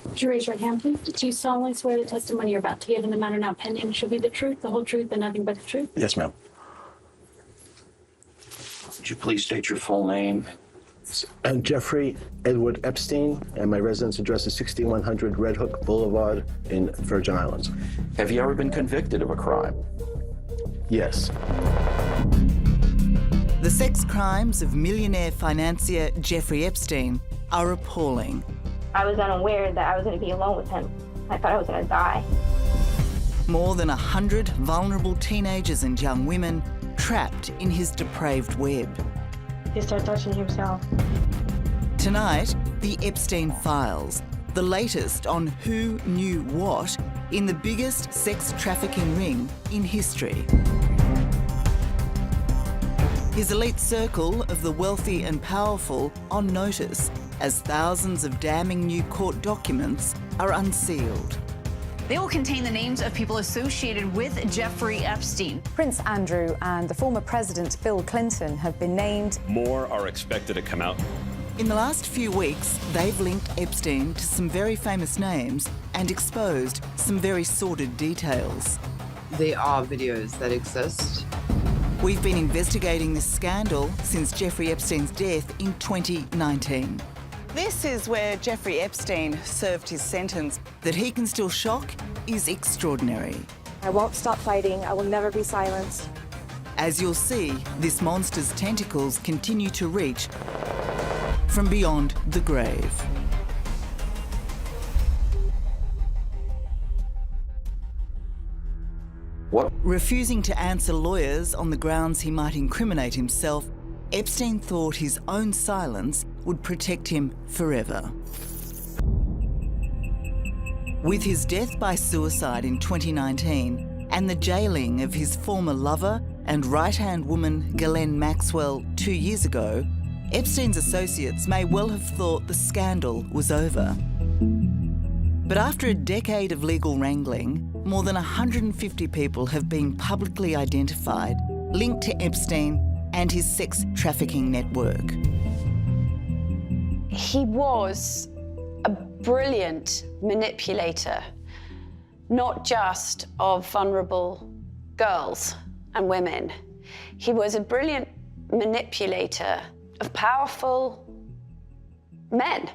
Would you raise your hand, please? Do you solemnly swear the testimony you're about to give in the matter now pending shall be the truth, the whole truth, and nothing but the truth? Yes, ma'am. Would you please state your full name? I'm Jeffrey Edward Epstein, and my residence address is 6100 Red Hook Boulevard in Virgin Islands. Have you ever been convicted of a crime? Yes. The sex crimes of millionaire financier Jeffrey Epstein are appalling. I was unaware that I was going to be alone with him. I thought I was going to die. More than 100 vulnerable teenagers and young women trapped in his depraved web. He started touching himself. Tonight, the Epstein Files, the latest on who knew what in the biggest sex trafficking ring in history. His elite circle of the wealthy and powerful on notice as thousands of damning new court documents are unsealed. They will contain the names of people associated with Jeffrey Epstein. Prince Andrew and the former President Bill Clinton have been named. More are expected to come out. In the last few weeks, they've linked Epstein to some very famous names and exposed some very sordid details. There are videos that exist. We've been investigating this scandal since Jeffrey Epstein's death in 2019. This is where Jeffrey Epstein served his sentence. That he can still shock is extraordinary. I won't stop fighting. I will never be silenced. As you'll see, this monster's tentacles continue to reach from beyond the grave. What? Refusing to answer lawyers on the grounds he might incriminate himself, Epstein thought his own silence would protect him forever. With his death by suicide in 2019 and the jailing of his former lover and right-hand woman Ghislaine Maxwell 2 years ago, Epstein's associates may well have thought the scandal was over. But after a decade of legal wrangling, more than 150 people have been publicly identified, linked to Epstein and his sex trafficking network. He was a brilliant manipulator, not just of vulnerable girls and women. He was a brilliant manipulator of powerful men.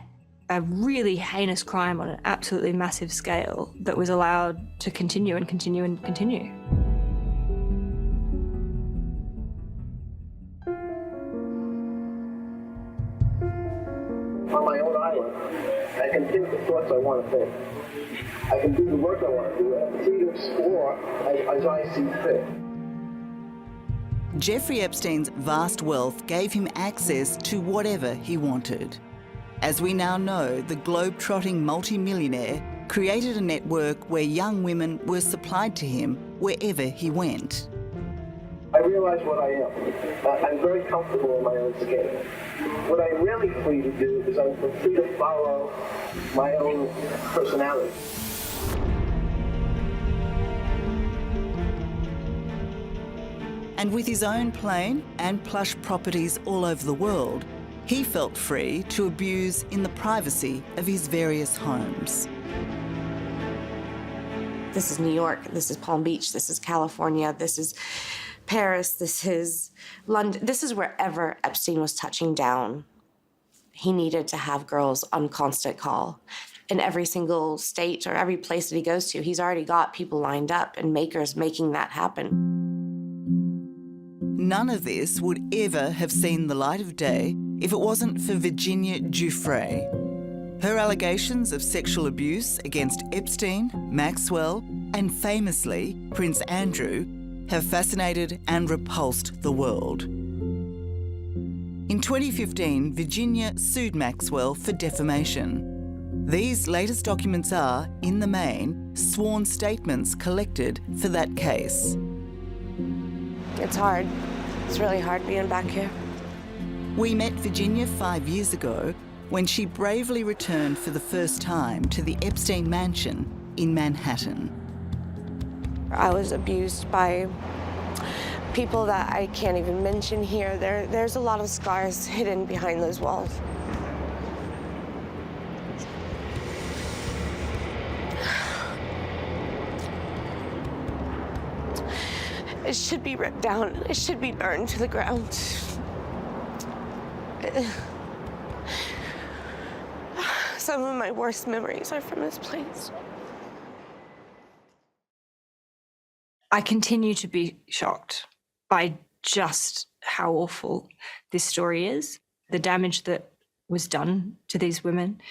A really heinous crime on an absolutely massive scale that was allowed to continue and continue and continue. On my own island, I can think the thoughts I want to think. I can do the work I want to do. I have free to explore as I see fit. Jeffrey Epstein's vast wealth gave him access to whatever he wanted. As we now know, the globe-trotting multi-millionaire created a network where young women were supplied to him wherever he went. I realize what I am. I'm very comfortable in my own skin. What I'm really free to do is I'm free to follow my own personality. And with his own plane and plush properties all over the world, he felt free to abuse in the privacy of his various homes. This is New York, this is Palm Beach, this is California, this is Paris, this is London. This is wherever Epstein was touching down. He needed to have girls on constant call. In every single state or every place that he goes to, he's already got people lined up and makers making that happen. None of this would ever have seen the light of day if it wasn't for Virginia Giuffre. Her allegations of sexual abuse against Epstein, Maxwell, and famously Prince Andrew have fascinated and repulsed the world. In 2015, Virginia sued Maxwell for defamation. These latest documents are, in the main, sworn statements collected for that case. It's hard. It's really hard being back here. We met Virginia 5 years ago when she bravely returned for the first time to the Epstein mansion in Manhattan. I was abused by people that I can't even mention here. There's a lot of scars hidden behind those walls. It should be ripped down. It should be burned to the ground. Some of my worst memories are from this place. I continue to be shocked by just how awful this story is. The damage that was done to these women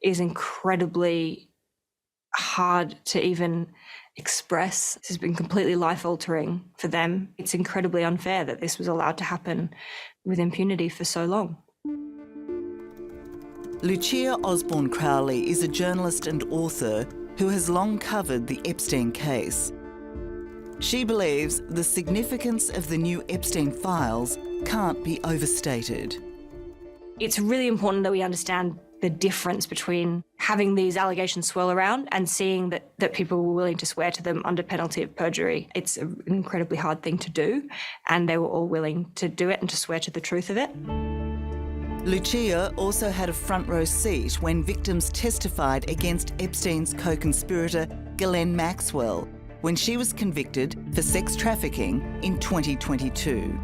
is incredibly hard to even express. This has been completely life-altering for them. It's incredibly unfair that this was allowed to happen with impunity for so long. Lucia Osborne Crowley is a journalist and author who has long covered the Epstein case. She believes the significance of the new Epstein files can't be overstated. It's really important that we understand the difference between having these allegations swirl around and seeing that people were willing to swear to them under penalty of perjury. It's an incredibly hard thing to do, and they were all willing to do it and to swear to the truth of it. Lucia also had a front row seat when victims testified against Epstein's co-conspirator Ghislaine Maxwell when she was convicted for sex trafficking in 2022.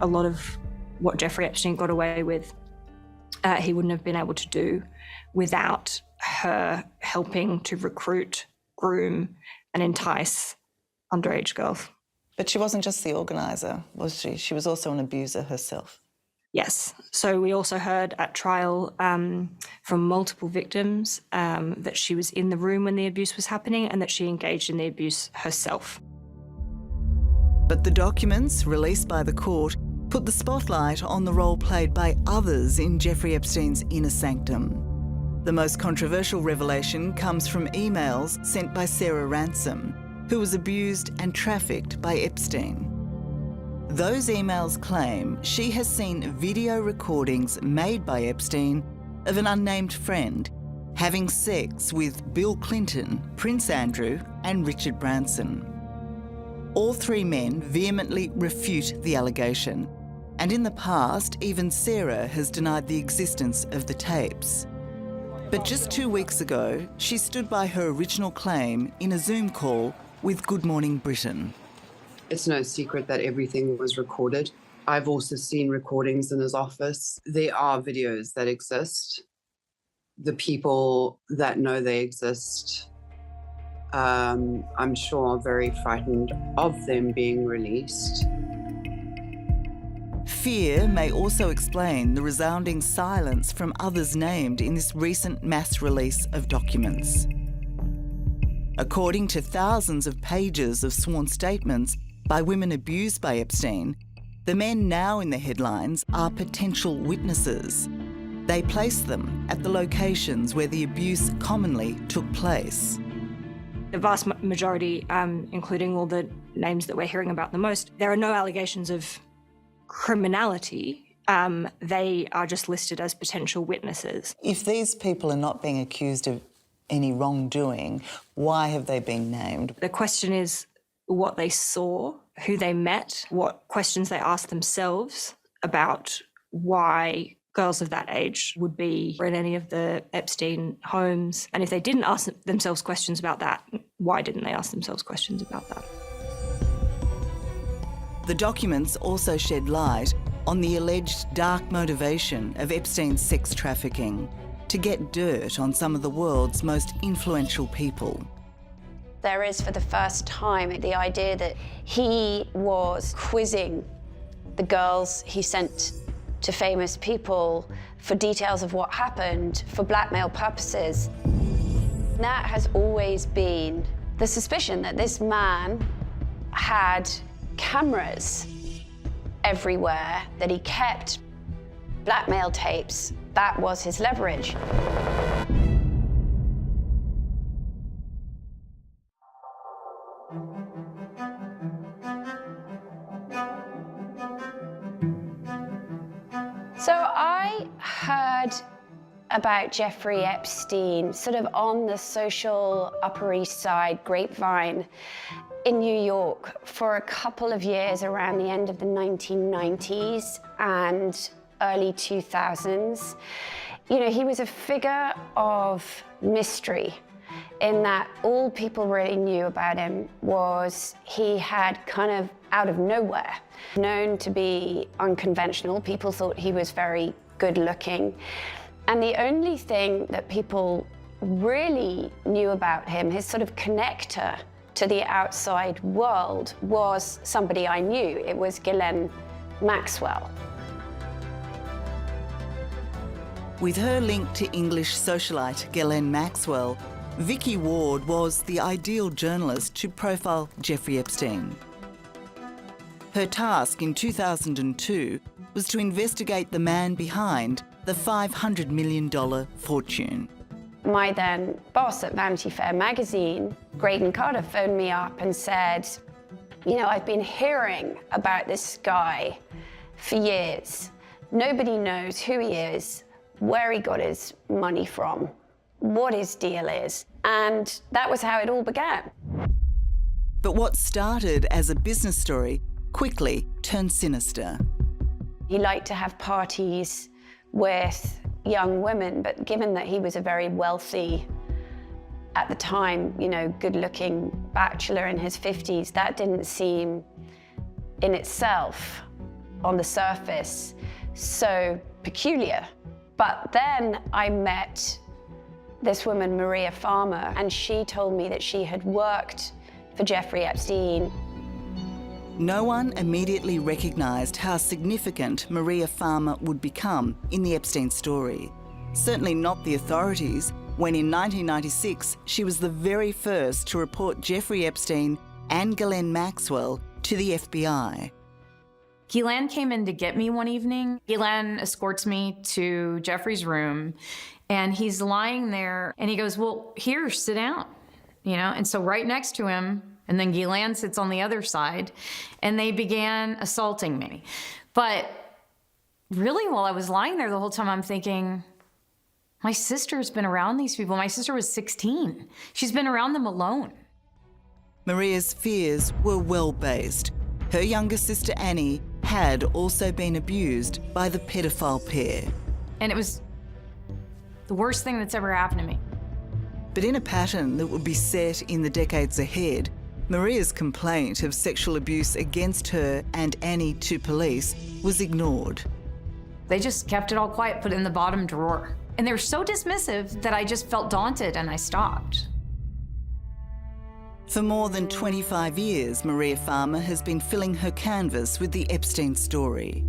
A lot of what Jeffrey Epstein got away with, he wouldn't have been able to do without her helping to recruit, groom, and entice underage girls. But she wasn't just the organiser, was she? She was also an abuser herself. Yes. So we also heard at trial from multiple victims that she was in the room when the abuse was happening and that she engaged in the abuse herself. But the documents released by the court put the spotlight on the role played by others in Jeffrey Epstein's inner sanctum. The most controversial revelation comes from emails sent by Sarah Ransom, who was abused and trafficked by Epstein. Those emails claim she has seen video recordings made by Epstein of an unnamed friend having sex with Bill Clinton, Prince Andrew, and Richard Branson. All three men vehemently refute the allegation, and in the past, even Sarah has denied the existence of the tapes. But just 2 weeks ago, she stood by her original claim in a Zoom call with Good Morning Britain. It's no secret that everything was recorded. I've also seen recordings in his office. There are videos that exist. The people that know they exist, I'm sure, are very frightened of them being released. Fear may also explain the resounding silence from others named in this recent mass release of documents. According to thousands of pages of sworn statements by women abused by Epstein, the men now in the headlines are potential witnesses. They place them at the locations where the abuse commonly took place. The vast majority, including all the names that we're hearing about the most, there are no allegations of criminality. They are just listed as potential witnesses. If these people are not being accused of any wrongdoing, why have they been named? The question is what they saw, who they met, what questions they asked themselves about why girls of that age would be in any of the Epstein homes. And if they didn't ask themselves questions about that, why didn't they ask themselves questions about that? The documents also shed light on the alleged dark motivation of Epstein's sex trafficking to get dirt on some of the world's most influential people. There is, for the first time, the idea that he was quizzing the girls he sent to famous people for details of what happened for blackmail purposes. That has always been the suspicion that this man had cameras everywhere, that he kept blackmail tapes. That was his leverage. So I heard about Jeffrey Epstein sort of on the social Upper East Side grapevine in New York for a couple of years around the end of the 1990s and early 2000s. You know, he was a figure of mystery. in that all people really knew about him was he had kind of out of nowhere, known to be unconventional. People thought he was very good looking. And the only thing that people really knew about him, his sort of connector to the outside world, was somebody I knew. It was Ghislaine Maxwell. With her link to English socialite Ghislaine Maxwell, Vicky Ward was the ideal journalist to profile Jeffrey Epstein. Her task in 2002 was to investigate the man behind the $500 million fortune. My then boss at Vanity Fair magazine, Graydon Carter, phoned me up and said, you know, I've been hearing about this guy for years. Nobody knows who he is, where he got his money from, what his deal is. And that was how it all began. But what started as a business story quickly turned sinister. He liked to have parties with young women, but given that he was a very wealthy, at the time, you know, good-looking bachelor in his 50s, that didn't seem in itself, on the surface, so peculiar. But then I met this woman, Maria Farmer, and she told me that she had worked for Jeffrey Epstein. No one immediately recognised how significant Maria Farmer would become in the Epstein story. Certainly not the authorities, when in 1996 she was the very first to report Jeffrey Epstein and Ghislaine Maxwell to the FBI. Ghislaine came in to get me one evening. Ghislaine escorts me to Jeffrey's room, and he's lying there, and he goes, well, here, sit down, you know? And so right next to him, and then Ghislaine sits on the other side, and they began assaulting me. But really, while I was lying there the whole time, I'm thinking, my sister's been around these people. My sister was 16. She's been around them alone. Maria's fears were well-based. Her younger sister Annie had also been abused by the pedophile pair. And it was the worst thing that's ever happened to me. But in a pattern that would be set in the decades ahead, Maria's complaint of sexual abuse against her and Annie to police was ignored. They just kept it all quiet, put it in the bottom drawer. And they were so dismissive that I just felt daunted and I stopped. For more than 25 years, Maria Farmer has been filling her canvas with the Epstein story,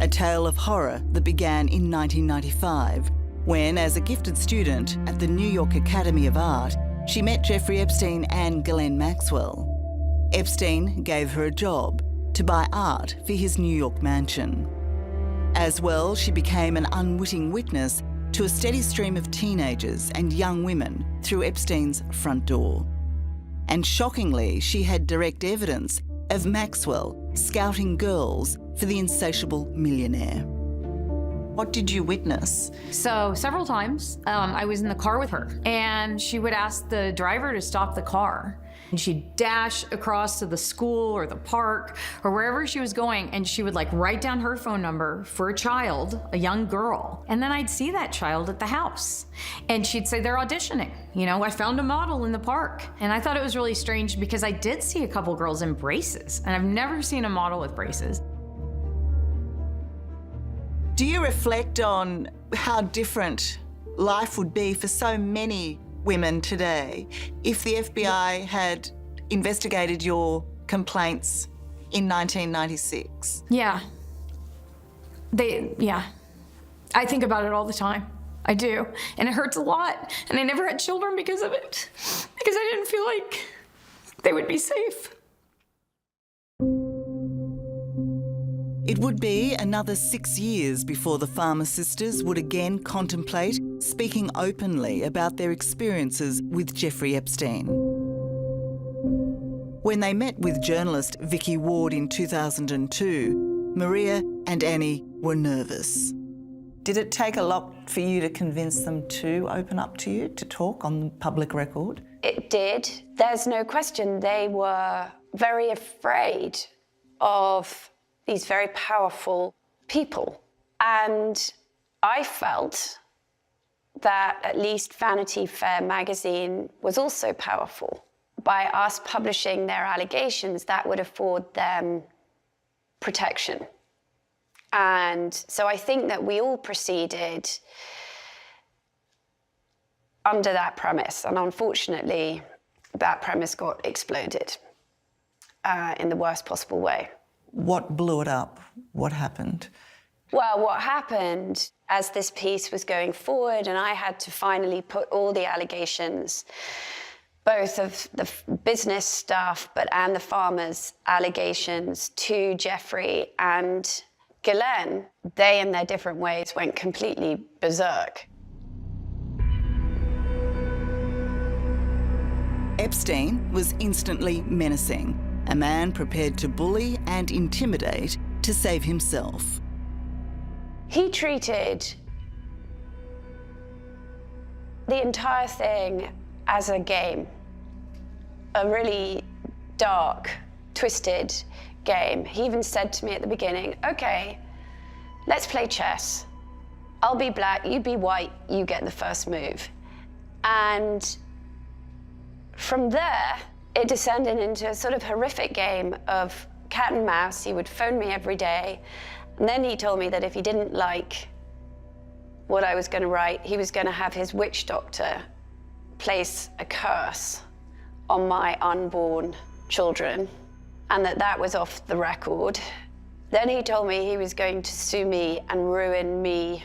a tale of horror that began in 1995, when, as a gifted student at the New York Academy of Art, she met Jeffrey Epstein and Ghislaine Maxwell. Epstein gave her a job to buy art for his New York mansion. As well, she became an unwitting witness to a steady stream of teenagers and young women through Epstein's front door. And shockingly, she had direct evidence of Maxwell scouting girls for the insatiable millionaire. What did you witness? So several times I was in the car with her, and she would ask the driver to stop the car. And she'd dash across to the school or the park or wherever she was going, and she would like write down her phone number for a child, a young girl. And then I'd see that child at the house. And she'd say, they're auditioning. You know, I found a model in the park. And I thought it was really strange because I did see a couple girls in braces, and I've never seen a model with braces. Do you reflect on how different life would be for so many women today if the FBI had investigated your complaints in 1996? Yeah. I think about it all the time. I do. And it hurts a lot. And I never had children because of it. Because I didn't feel like they would be safe. It would be another 6 years before the Farmer sisters would again contemplate speaking openly about their experiences with Jeffrey Epstein. When they met with journalist Vicky Ward in 2002, Maria and Annie were nervous. Did it take a lot for you to convince them to open up to you, to talk on public record? It did. There's no question. They were very afraid of these very powerful people. And I felt that at least Vanity Fair magazine was also powerful. By us publishing their allegations, that would afford them protection. And so I think that we all proceeded under that premise. And unfortunately, that premise got exploded in the worst possible way. What blew it up? What happened? Well, what happened as this piece was going forward, and I had to finally put all the allegations, both of the business stuff and the farmers' allegations, to Jeffrey and Ghislaine, they, in their different ways, went completely berserk. Epstein was instantly menacing, a man prepared to bully and intimidate to save himself. He treated the entire thing as a game, a really dark, twisted game. He even said to me at the beginning, okay, let's play chess. I'll be black, you be white, you get the first move. And from there, it descended into a sort of horrific game of cat and mouse. He would phone me every day. And then he told me that if he didn't like what I was going to write, he was going to have his witch doctor place a curse on my unborn children, and that was off the record. Then he told me he was going to sue me and ruin me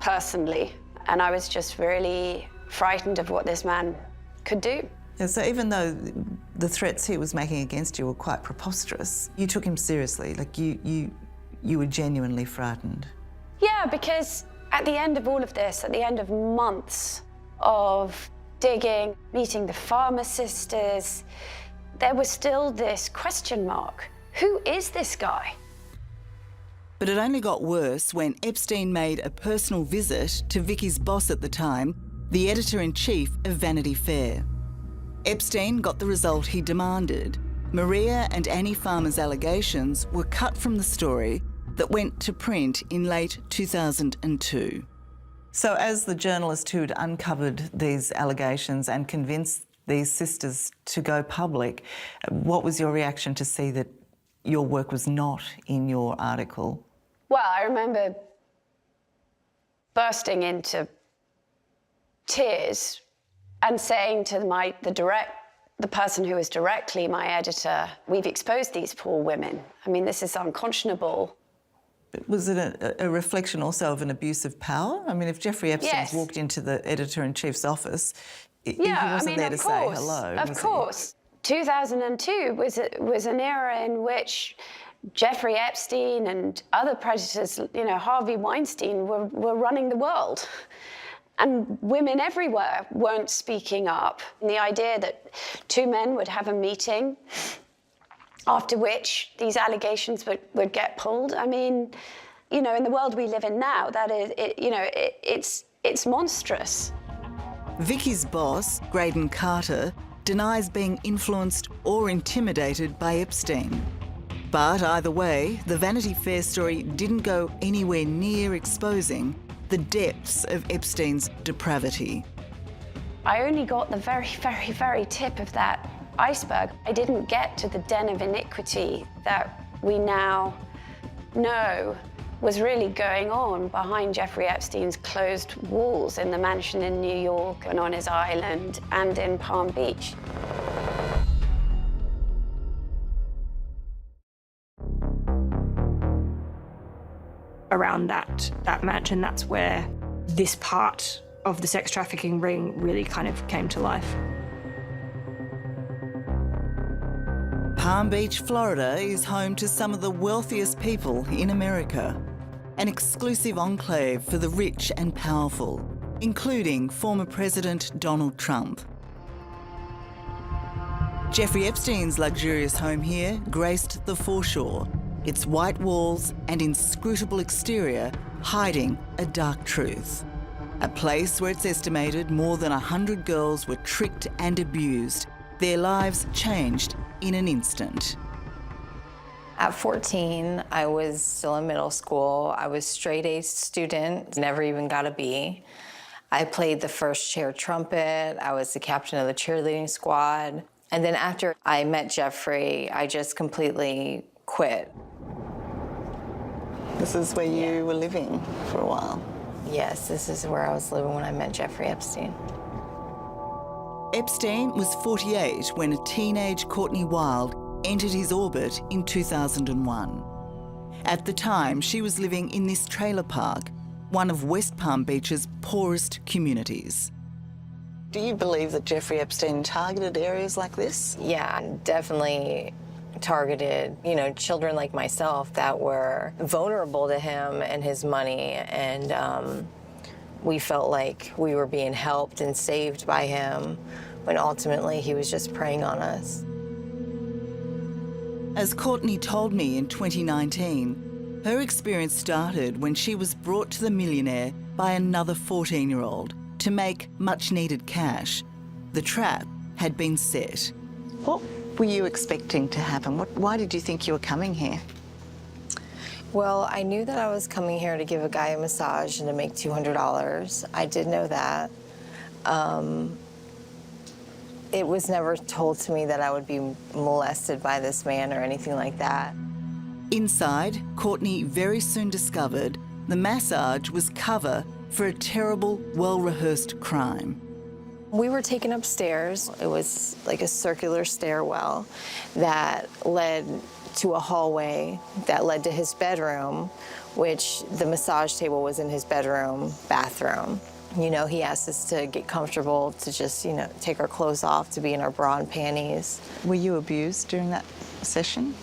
personally. And I was just really frightened of what this man could do. Yeah, so even though the threats he was making against you were quite preposterous, you took him seriously, like you were genuinely frightened. Yeah, because at the end of all of this, at the end of months of digging, meeting the farmer sisters, there was still this question mark. Who is this guy? But it only got worse when Epstein made a personal visit to Vicky's boss at the time, the editor-in-chief of Vanity Fair. Epstein got the result he demanded. Maria and Annie Farmer's allegations were cut from the story that went to print in late 2002. So as the journalist who'd uncovered these allegations and convinced these sisters to go public, what was your reaction to see that your work was not in your article? Well, I remember bursting into tears and saying to the person who was directly my editor, we've exposed these poor women. I mean, this is unconscionable. Was it a reflection also of an abuse of power? I mean, if Jeffrey Epstein's walked into the editor-in-chief's office, he wasn't there to say hello. Of course. 2002 was an era in which Jeffrey Epstein and other predators, Harvey Weinstein, were running the world. And women everywhere weren't speaking up. And the idea that two men would have a meeting after which these allegations would get pulled. I mean, in the world we live in now, that is, it's monstrous. Vicky's boss, Graydon Carter, denies being influenced or intimidated by Epstein. But either way, the Vanity Fair story didn't go anywhere near exposing the depths of Epstein's depravity. I only got the very, very, very tip of that iceberg. I didn't get to the den of iniquity that we now know was really going on behind Jeffrey Epstein's closed walls in the mansion in New York and on his island and in Palm Beach. Around that mansion, that's where this part of the sex trafficking ring really kind of came to life. Palm Beach, Florida is home to some of the wealthiest people in America, an exclusive enclave for the rich and powerful, including former President Donald Trump. Jeffrey Epstein's luxurious home here graced the foreshore, its white walls and inscrutable exterior hiding a dark truth. A place where it's estimated more than 100 girls were tricked and abused, their lives changed in an instant. At 14, I was still in middle school. I was straight A student, never even got a B. I played the first chair trumpet. I was the captain of the cheerleading squad. And then after I met Jeffrey, I just completely quit. This is where you were living for a while? Yes, this is where I was living when I met Jeffrey Epstein. Epstein was 48 when a teenage Courtney Wild entered his orbit in 2001. At the time, she was living in this trailer park, one of West Palm Beach's poorest communities. Do you believe that Jeffrey Epstein targeted areas like this? Yeah, definitely targeted, children like myself that were vulnerable to him and his money, and we felt like we were being helped and saved by him when ultimately he was just preying on us. As Courtney told me in 2019, her experience started when she was brought to the millionaire by another 14-year-old to make much-needed cash. The trap had been set. What were you expecting to happen? Why did you think you were coming here? Well, I knew that I was coming here to give a guy a massage and to make $200. I did know that. It was never told to me that I would be molested by this man or anything like that. Inside, Courtney very soon discovered the massage was cover for a terrible, well-rehearsed crime. We were taken upstairs. It was like a circular stairwell that led to a hallway that led to his bedroom, which the massage table was in his bedroom, bathroom. He asked us to get comfortable, to just, take our clothes off, to be in our bra and panties. Were you abused during that session?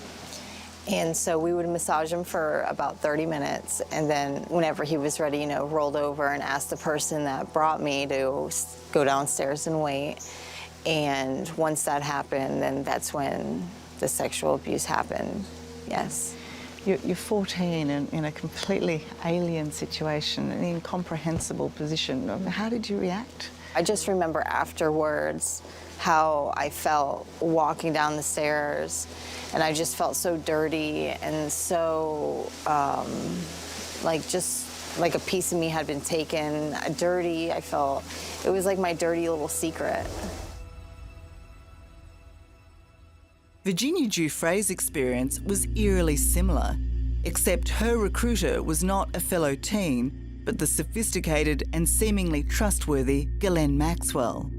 And so we would massage him for about 30 minutes, and then whenever he was ready, rolled over and asked the person that brought me to go downstairs and wait. And once that happened, then that's when the sexual abuse happened, yes. You're 14 and in a completely alien situation, an incomprehensible position. How did you react? I just remember afterwards how I felt walking down the stairs, and I just felt so dirty and so, just like a piece of me had been taken. Dirty, I felt, it was like my dirty little secret. Virginia Giuffre's experience was eerily similar, except her recruiter was not a fellow teen, but the sophisticated and seemingly trustworthy Ghislaine Maxwell.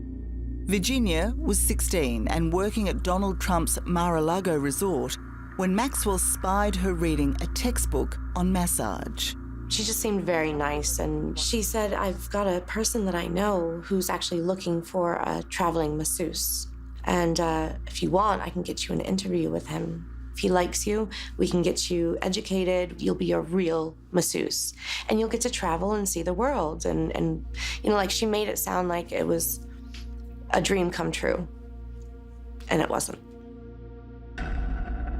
Virginia was 16 and working at Donald Trump's Mar-a-Lago resort when Maxwell spied her reading a textbook on massage. She just seemed very nice, and she said, I've got a person that I know who's actually looking for a traveling masseuse. And if you want, I can get you an interview with him. If he likes you, we can get you educated. You'll be a real masseuse. And you'll get to travel and see the world. And she made it sound like it was a dream come true. And it wasn't.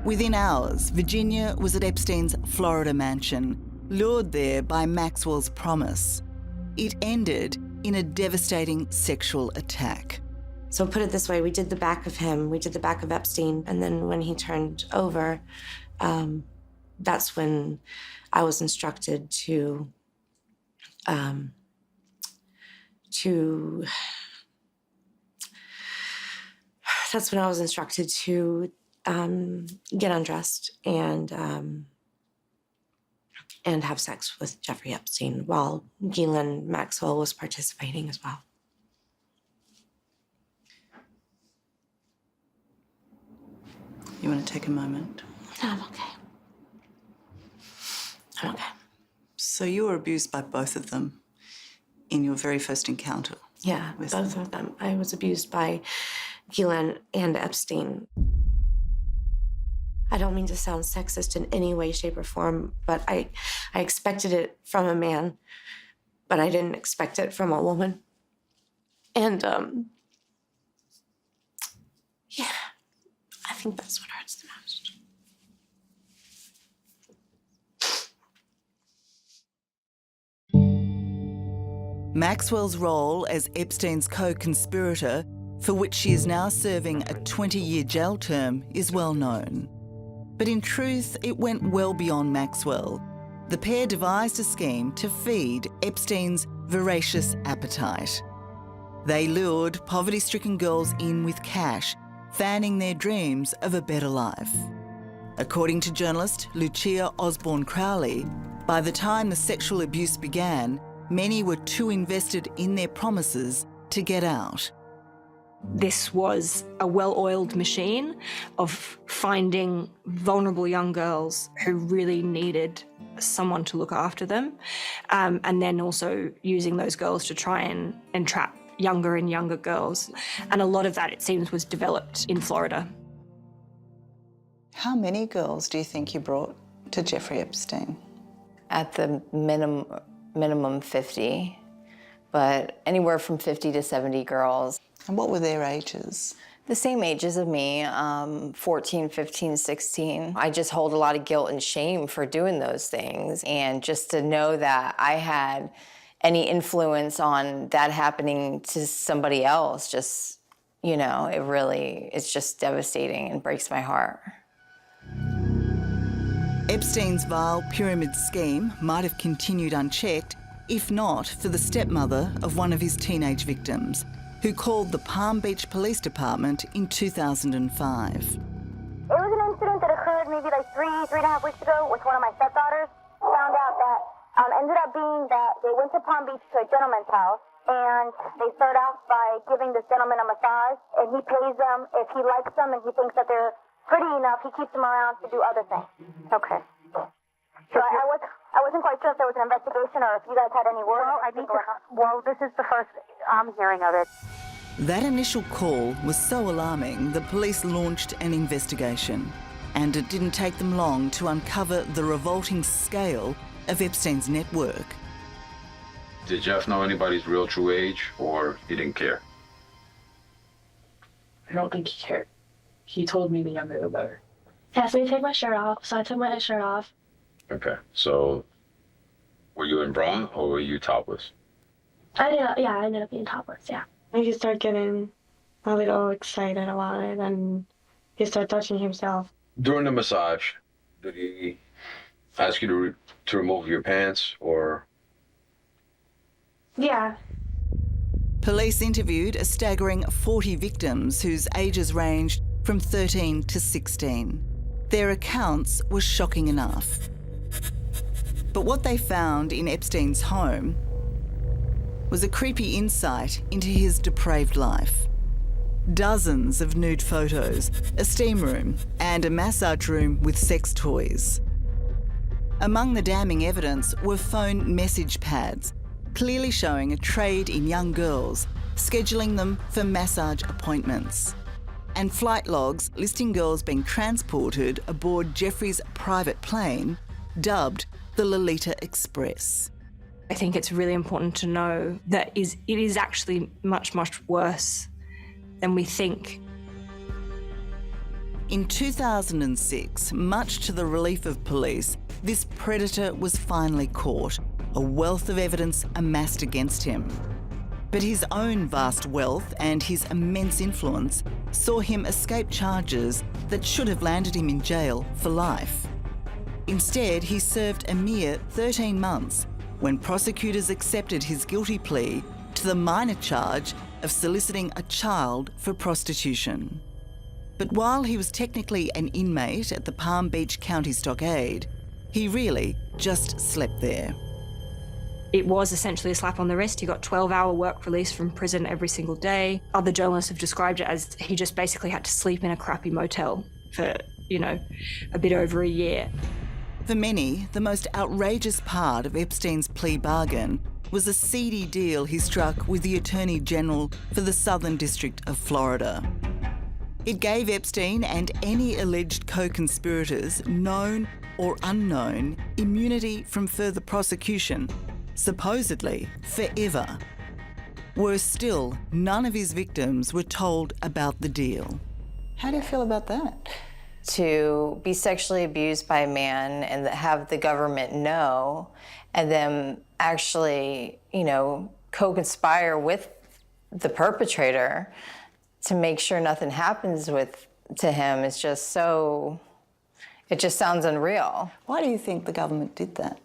Within hours, Virginia was at Epstein's Florida mansion, lured there by Maxwell's promise. It ended in a devastating sexual attack. So put it this way, we did the back of him, we did the back of Epstein, and then when he turned over, that's when I was instructed to get undressed and have sex with Jeffrey Epstein while Ghislaine Maxwell was participating as well. You want to take a moment? No, I'm okay. I'm okay. So you were abused by both of them in your very first encounter? Yeah, both of them. I was abused by Ghislaine and Epstein. I don't mean to sound sexist in any way, shape, or form, but I expected it from a man, but I didn't expect it from a woman. And, yeah, I think that's what hurts the most. Maxwell's role as Epstein's co-conspirator, for which she is now serving a 20-year jail term, is well known. But in truth, it went well beyond Maxwell. The pair devised a scheme to feed Epstein's voracious appetite. They lured poverty-stricken girls in with cash, fanning their dreams of a better life. According to journalist Lucia Osborne Crowley, by the time the sexual abuse began, many were too invested in their promises to get out. This was a well-oiled machine of finding vulnerable young girls who really needed someone to look after them, and then also using those girls to try and entrap younger and younger girls. And a lot of that, it seems, was developed in Florida. How many girls do you think you brought to Jeffrey Epstein? At the minimum 50, but anywhere from 50 to 70 girls. And what were their ages? The same ages of me, 14, 15, 16. I just hold a lot of guilt and shame for doing those things. And just to know that I had any influence on that happening to somebody else, just, you know, it's just devastating and breaks my heart. Epstein's vile pyramid scheme might have continued unchecked, if not for the stepmother of one of his teenage victims, who called the Palm Beach Police Department in 2005. It was an incident that occurred maybe like three and a half weeks ago with one of my stepdaughters. Found out that ended up being that they went to Palm Beach to a gentleman's house, and they start off by giving this gentleman a massage, and he pays them. If he likes them and he thinks that they're pretty enough, he keeps them around to do other things. Okay. So I wasn't quite sure if there was an investigation or if you guys had any word. Well, this is the first I'm hearing of it. That initial call was so alarming, the police launched an investigation. And it didn't take them long to uncover the revolting scale of Epstein's network. Did Jeff know anybody's real true age, or he didn't care? I don't think he cared. He told me the younger the better. He asked me to take my shirt off, so I took my shirt off. Okay, so were you in bra or were you topless? I ended up being topless, yeah. And he started getting a little excited about it, and he started touching himself. During the massage, did he ask you to remove your pants, or? Yeah. Police interviewed a staggering 40 victims whose ages ranged from 13 to 16. Their accounts were shocking enough. But what they found in Epstein's home was a creepy insight into his depraved life. Dozens of nude photos, a steam room, and a massage room with sex toys. Among the damning evidence were phone message pads, clearly showing a trade in young girls, scheduling them for massage appointments. And flight logs listing girls being transported aboard Jeffrey's private plane, dubbed the Lolita Express. I think it's really important to know that it is actually much, much worse than we think. In 2006, much to the relief of police, this predator was finally caught, a wealth of evidence amassed against him. But his own vast wealth and his immense influence saw him escape charges that should have landed him in jail for life. Instead, he served a mere 13 months when prosecutors accepted his guilty plea to the minor charge of soliciting a child for prostitution. But while he was technically an inmate at the Palm Beach County Stockade, he really just slept there. It was essentially a slap on the wrist. He got 12-hour work release from prison every single day. Other journalists have described it as he just basically had to sleep in a crappy motel for, a bit over a year. For many, the most outrageous part of Epstein's plea bargain was a seedy deal he struck with the Attorney General for the Southern District of Florida. It gave Epstein and any alleged co-conspirators, known or unknown, immunity from further prosecution, supposedly forever. Worse still, none of his victims were told about the deal. How do you feel about that? To be sexually abused by a man and have the government know, and then actually, co-conspire with the perpetrator to make sure nothing happens to him is just so It just sounds unreal. Why do you think the government did that?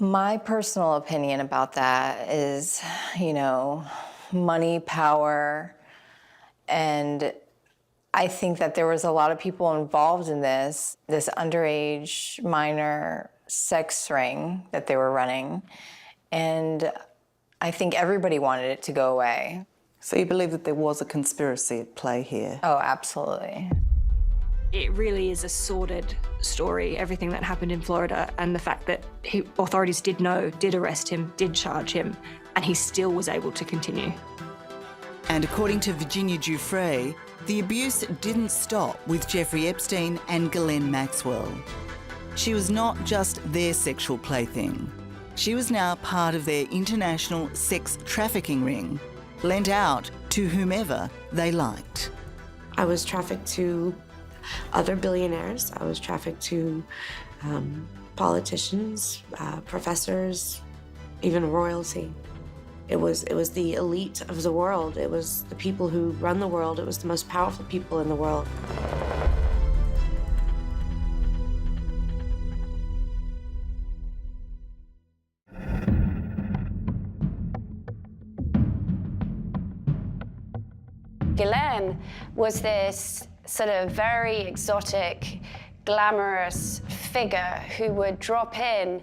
My personal opinion about that is, you know, money, power, and I think that there was a lot of people involved in this underage minor sex ring that they were running, and I think everybody wanted it to go away. So you believe that there was a conspiracy at play here? Oh, absolutely. It really is a sordid story, everything that happened in Florida, and the fact that authorities did know, did arrest him, did charge him, and he still was able to continue. And according to Virginia Giuffre, the abuse didn't stop with Jeffrey Epstein and Ghislaine Maxwell. She was not just their sexual plaything. She was now part of their international sex trafficking ring, lent out to whomever they liked. I was trafficked to other billionaires. I was trafficked to politicians, professors, even royalty. It was the elite of the world. It was the people who run the world. It was the most powerful people in the world. Ghislaine was this sort of very exotic, glamorous figure who would drop in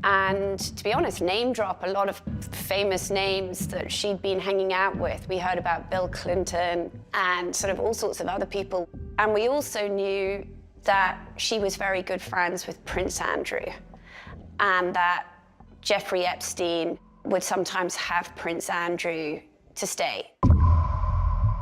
and, to be honest, name drop a lot of famous names that she'd been hanging out with. We heard about Bill Clinton and sort of all sorts of other people. And we also knew that she was very good friends with Prince Andrew and that Jeffrey Epstein would sometimes have Prince Andrew to stay.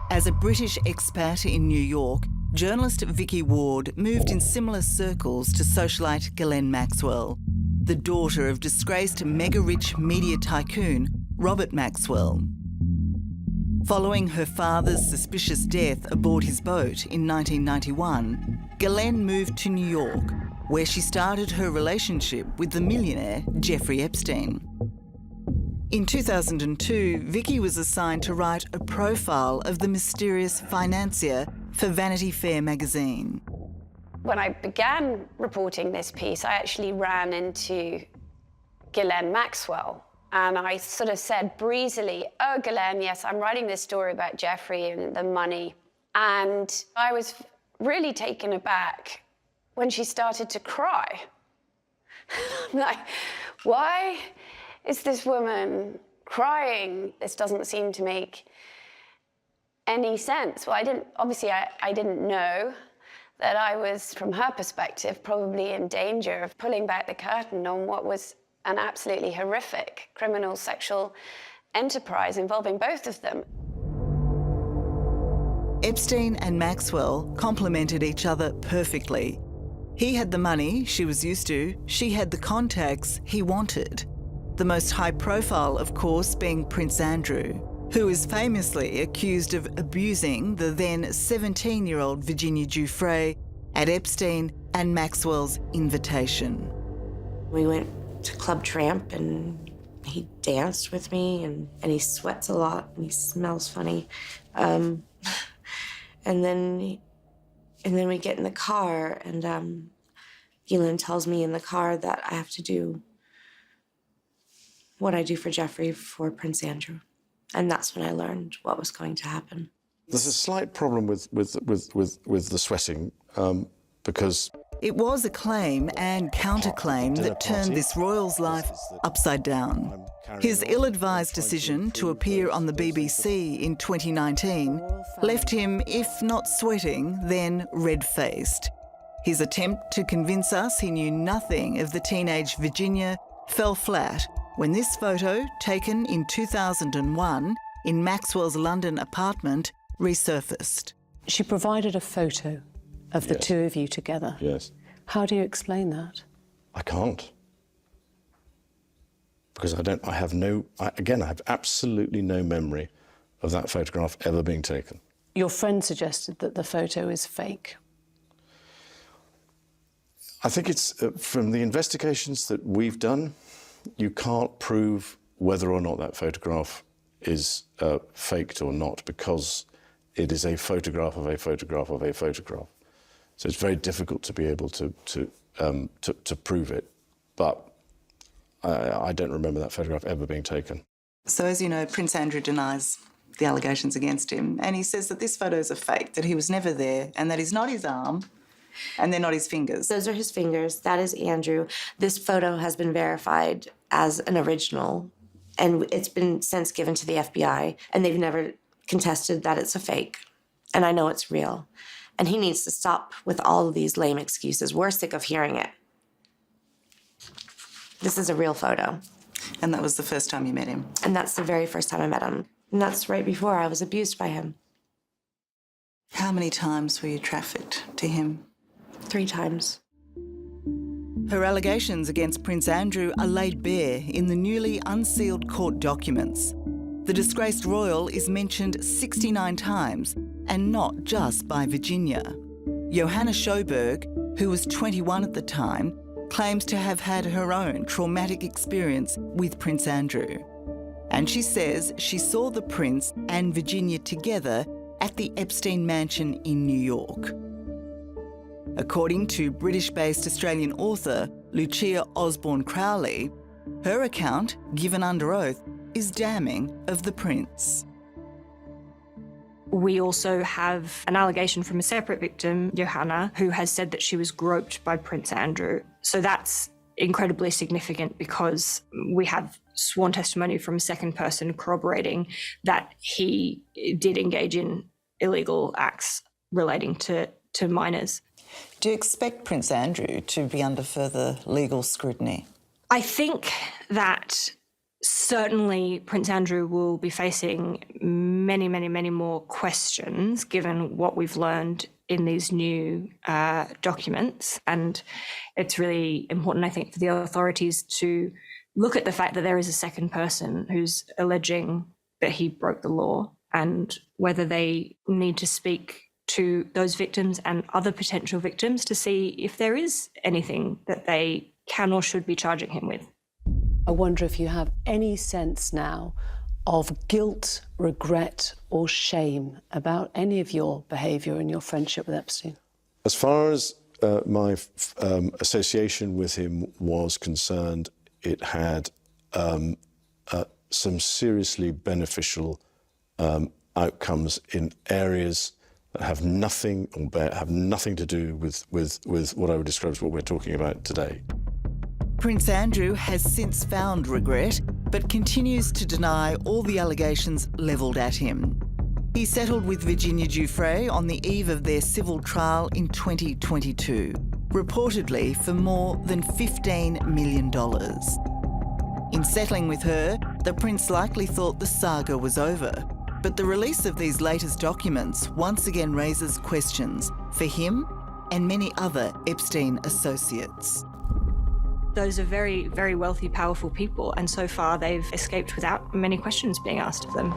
As a British expat in New York, journalist Vicky Ward moved in similar circles to socialite Ghislaine Maxwell, the daughter of disgraced mega-rich media tycoon Robert Maxwell. Following her father's suspicious death aboard his boat in 1991, Ghislaine moved to New York, where she started her relationship with the millionaire Jeffrey Epstein. In 2002, Vicky was assigned to write a profile of the mysterious financier for Vanity Fair magazine. When I began reporting this piece, I actually ran into Ghislaine Maxwell, and I sort of said breezily, "Oh, Ghislaine, yes, I'm writing this story about Jeffrey and the money." And I was really taken aback when she started to cry. I'm like, why is this woman crying? This doesn't seem to make any sense. Well, I didn't know that I was, from her perspective, probably in danger of pulling back the curtain on what was an absolutely horrific criminal sexual enterprise involving both of them. Epstein and Maxwell complemented each other perfectly. He had the money she was used to, she had the contacts he wanted. The most high profile, of course, being Prince Andrew, who is famously accused of abusing the then 17-year-old Virginia Giuffre at Epstein and Maxwell's invitation. We went to Club Tramp and he danced with me and he sweats a lot and he smells funny. And then we get in the car and Ghislaine tells me in the car that I have to do what I do for Jeffrey for Prince Andrew. And that's when I learned what was going to happen. There's a slight problem with the sweating because it was a claim and counterclaim that turned this royal's life upside down. His ill-advised decision to appear on the BBC in 2019 left him, if not sweating, then red-faced. His attempt to convince us he knew nothing of the teenage Virginia fell flat when this photo, taken in 2001 in Maxwell's London apartment, resurfaced. She provided a photo of the two of you together. Yes. How do you explain that? I can't. Because I have absolutely no memory of that photograph ever being taken. Your friend suggested that the photo is fake. I think it's, from the investigations that we've done, you can't prove whether or not that photograph is faked or not because it is a photograph of a photograph of a photograph. So it's very difficult to be able to prove it. But I don't remember that photograph ever being taken. So as you know, Prince Andrew denies the allegations against him, and he says that this photos are fake, that he was never there, and that is not his arm, and they're not his fingers. Those are his fingers. That is Andrew. This photo has been verified as an original, and it's been since given to the FBI, and they've never contested that it's a fake. And I know it's real. And he needs to stop with all of these lame excuses. We're sick of hearing it. This is a real photo. And that was the first time you met him? And that's the very first time I met him. And that's right before I was abused by him. How many times were you trafficked to him? 3 times. Her allegations against Prince Andrew are laid bare in the newly unsealed court documents. The disgraced royal is mentioned 69 times, and not just by Virginia. Johanna Schoberg, who was 21 at the time, claims to have had her own traumatic experience with Prince Andrew. And she says she saw the Prince and Virginia together at the Epstein mansion in New York. According to British-based Australian author Lucia Osborne Crowley, her account, given under oath, is damning of the Prince. We also have an allegation from a separate victim, Johanna, who has said that she was groped by Prince Andrew. So that's incredibly significant because we have sworn testimony from a second person corroborating that he did engage in illegal acts relating to minors. Do you expect Prince Andrew to be under further legal scrutiny? I think that certainly Prince Andrew will be facing many, many, many more questions given what we've learned in these new documents. And it's really important, I think, for the authorities to look at the fact that there is a second person who's alleging that he broke the law and whether they need to speak to those victims and other potential victims to see if there is anything that they can or should be charging him with. I wonder if you have any sense now of guilt, regret or shame about any of your behaviour and your friendship with Epstein? As far as my association with him was concerned, it had some seriously beneficial outcomes in areas that have nothing to do with what I would describe as what we're talking about today. Prince Andrew has since found regret, but continues to deny all the allegations levelled at him. He settled with Virginia Giuffre on the eve of their civil trial in 2022, reportedly for more than $15 million. In settling with her, the Prince likely thought the saga was over, but the release of these latest documents once again raises questions for him and many other Epstein associates. Those are very, very wealthy, powerful people, and so far they've escaped without many questions being asked of them.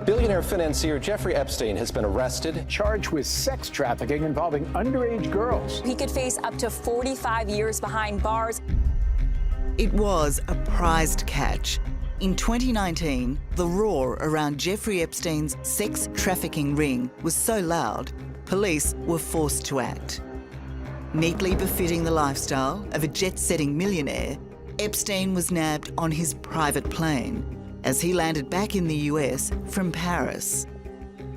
Billionaire financier Jeffrey Epstein has been arrested, charged with sex trafficking involving underage girls. He could face up to 45 years behind bars. It was a prized catch. In 2019, the roar around Jeffrey Epstein's sex trafficking ring was so loud, police were forced to act. Neatly befitting the lifestyle of a jet-setting millionaire, Epstein was nabbed on his private plane as he landed back in the US from Paris.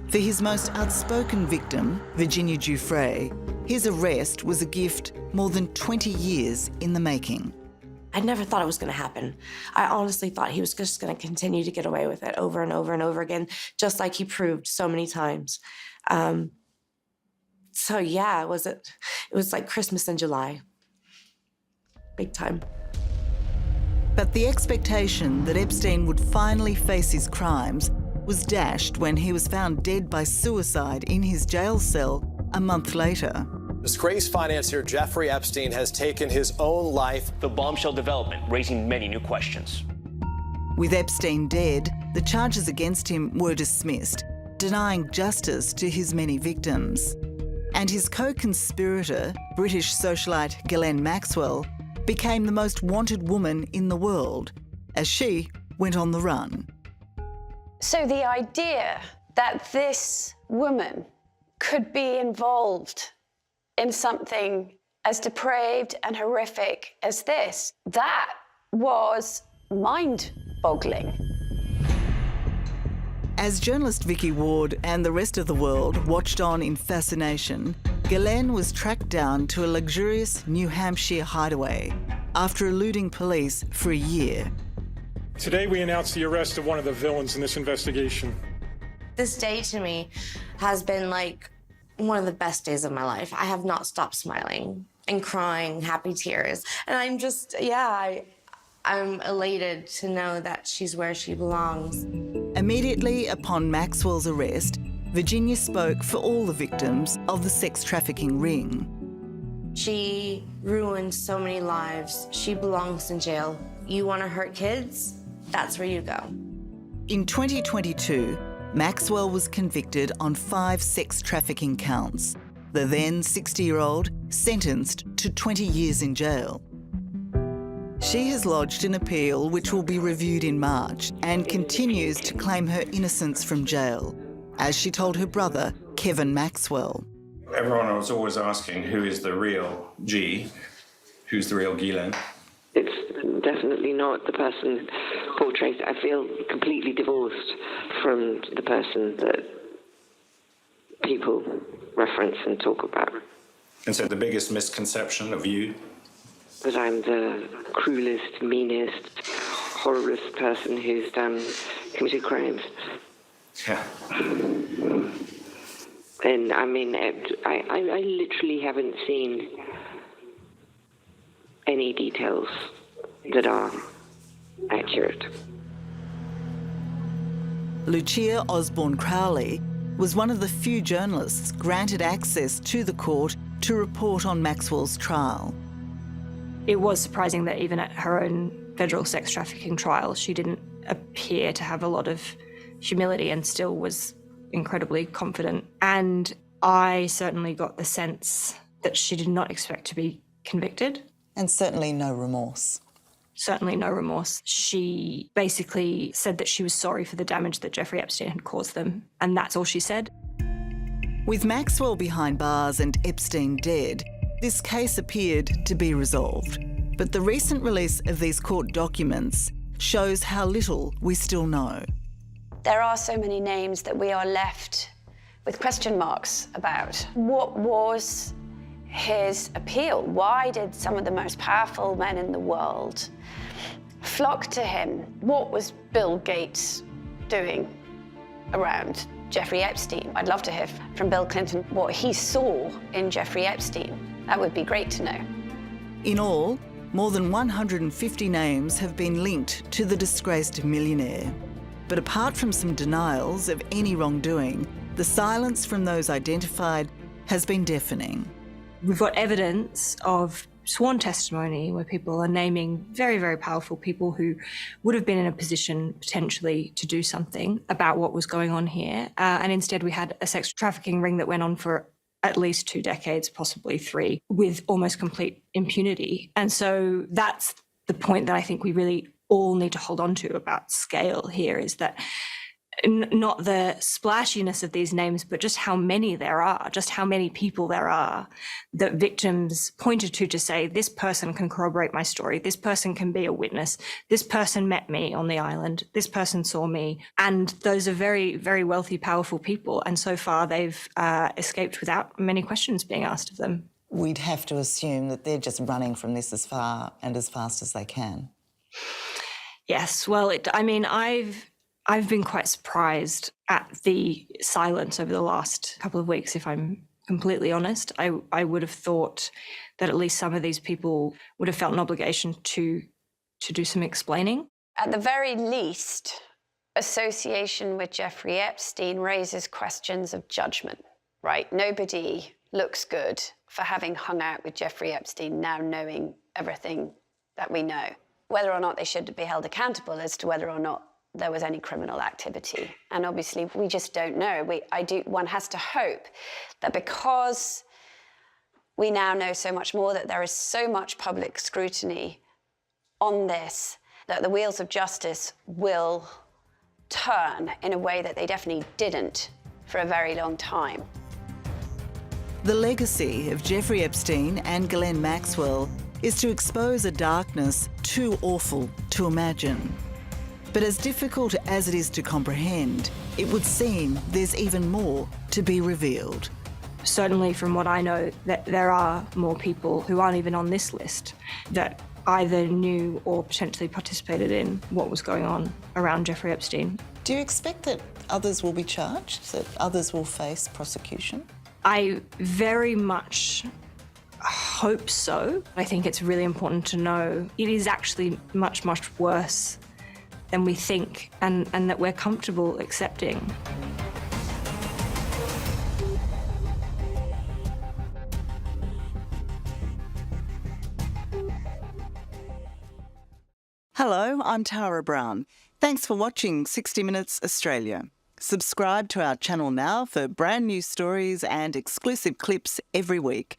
For his most outspoken victim, Virginia Giuffre, his arrest was a gift more than 20 years in the making. I never thought it was going to happen. I honestly thought he was just going to continue to get away with it over and over and over again, just like he proved so many times. So yeah, it was like Christmas in July. Big time. But the expectation that Epstein would finally face his crimes was dashed when he was found dead by suicide in his jail cell a month later. Disgraced financier Jeffrey Epstein has taken his own life. The bombshell development raising many new questions. With Epstein dead, the charges against him were dismissed, denying justice to his many victims. And his co-conspirator, British socialite Ghislaine Maxwell, became the most wanted woman in the world as she went on the run. So the idea that this woman could be involved in something as depraved and horrific as this. That was mind-boggling. As journalist Vicky Ward and the rest of the world watched on in fascination, Ghislaine was tracked down to a luxurious New Hampshire hideaway after eluding police for a year. Today we announced the arrest of one of the villains in this investigation. This day to me has been like one of the best days of my life. I have not stopped smiling and crying happy tears. And I'm just, I'm elated to know that she's where she belongs. Immediately upon Maxwell's arrest, Virginia spoke for all the victims of the sex trafficking ring. She ruined so many lives. She belongs in jail. You want to hurt kids? That's where you go. In 2022, Maxwell was convicted on 5 sex trafficking counts. The then 60-year-old sentenced to 20 years in jail. She has lodged an appeal which will be reviewed in March and continues to claim her innocence from jail, as she told her brother, Kevin Maxwell. Everyone was always asking who is the real G, who's the real Ghislaine. It's definitely not the person portrayed. I feel completely divorced from the person that people reference and talk about. And so the biggest misconception of you? That I'm the cruelest, meanest, horriblest person who's committed crimes. Yeah. And I mean, I literally haven't seen any details that are accurate. Lucia Osborne Crowley was one of the few journalists granted access to the court to report on Maxwell's trial. It was surprising that even at her own federal sex trafficking trial, she didn't appear to have a lot of humility and still was incredibly confident. And I certainly got the sense that she did not expect to be convicted. And certainly no remorse. Certainly no remorse. She basically said that she was sorry for the damage that Jeffrey Epstein had caused them, and that's all she said. With Maxwell behind bars and Epstein dead, this case appeared to be resolved. But the recent release of these court documents shows how little we still know. There are so many names that we are left with question marks about. What was his appeal? Why did some of the most powerful men in the world flock to him? What was Bill Gates doing around Jeffrey Epstein? I'd love to hear from Bill Clinton what he saw in Jeffrey Epstein. That would be great to know. In all, more than 150 names have been linked to the disgraced millionaire. But apart from some denials of any wrongdoing, the silence from those identified has been deafening. We've got evidence of sworn testimony where people are naming very, very powerful people who would have been in a position potentially to do something about what was going on here. And instead we had a sex trafficking ring that went on for at least 2 decades, possibly 3, with almost complete impunity. And so that's the point that I think we really all need to hold on to about scale here, is that not the splashiness of these names, but just how many there are, just how many people there are that victims pointed to say, this person can corroborate my story, this person can be a witness, this person met me on the island, this person saw me. And those are very, very wealthy, powerful people. And so far they've escaped without many questions being asked of them. We'd have to assume that they're just running from this as far and as fast as they can. Yes, well, I've been quite surprised at the silence over the last couple of weeks, if I'm completely honest. I would have thought that at least some of these people would have felt an obligation to do some explaining. At the very least, association with Jeffrey Epstein raises questions of judgment, right? Nobody looks good for having hung out with Jeffrey Epstein, now knowing everything that we know. Whether or not they should be held accountable as to whether or not there was any criminal activity. And obviously, we just don't know. One has to hope that because we now know so much more, that there is so much public scrutiny on this, that the wheels of justice will turn in a way that they definitely didn't for a very long time. The legacy of Jeffrey Epstein and Ghislaine Maxwell is to expose a darkness too awful to imagine. But as difficult as it is to comprehend, it would seem there's even more to be revealed. Certainly from what I know, that there are more people who aren't even on this list that either knew or potentially participated in what was going on around Jeffrey Epstein. Do you expect that others will be charged, that others will face prosecution? I very much hope so. I think it's really important to know it is actually much, much worse than we think and that we're comfortable accepting. Hello, I'm Tara Brown. Thanks for watching 60 Minutes Australia. Subscribe to our channel now for brand new stories and exclusive clips every week.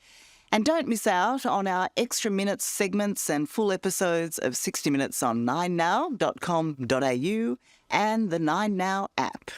And don't miss out on our extra minutes segments and full episodes of 60 Minutes on 9now.com.au and the 9Now app.